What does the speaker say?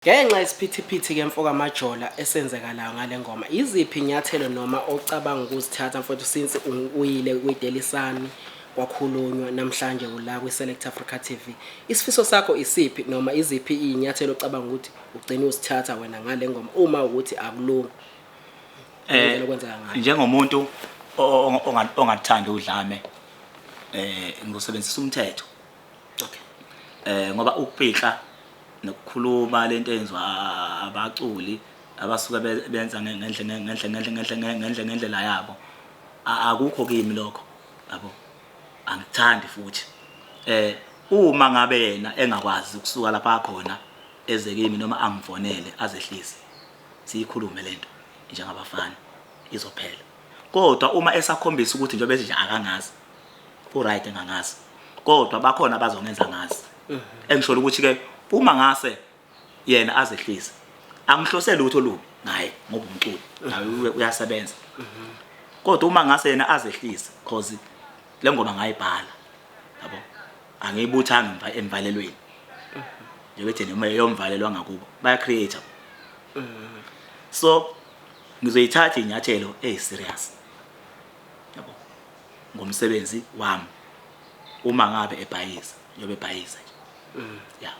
Ngenxa yesiphithiphithi ke mfoka Majola esenzekalayo ngale ngoma, iziphi inyathelo noma ocabanga ukuzithatha mfowethu since uyile kwi-Daily Sun kwakhulunywa namhlanje ula kwi-Select Africa TV? Isifiso sakho isiphi noma iziphi iy'nyathelo ocabanga ukuthi ugcine uzithatha wena ngale ngoma uma ukuthi akulungi indlela okwenzeka ngayo? Njengomuntu ongathanda udlame ngizosebenzisa umthetho. Okay. Ngoba ukupika nokukhuluma lento eyenziwa abaculi abasuka benza ngendlela yabo akukho kimi lokho yabo, angikuthandi futhi. Uma ngabe yena engakwazi ukusuka lapha khona eze kimi noma angifonele azehlise siyikhulume lento njengabafana izophela. Kodwa uma esakhombisa ukuthi njengoba ethi nje akangazi right engangazi, kodwa bakhona abazongenza ngazi. Engisho ukuthi ke uma ngase yena azehlise angihlosele utho lubi ngaye ngoba umculo naye uyasebenza. Kodwa uma ngase yena azehlise cause le ngoma ngayibhala yabo, angiyibuthanga emvalelweni nje bethi noma yomvalelwa ngakubo baya create. So ngizoyithatha inyathelo serious yabo ngomsebenzi wami uma ngabe ebhayiza njobe ebhayiza. Yeah.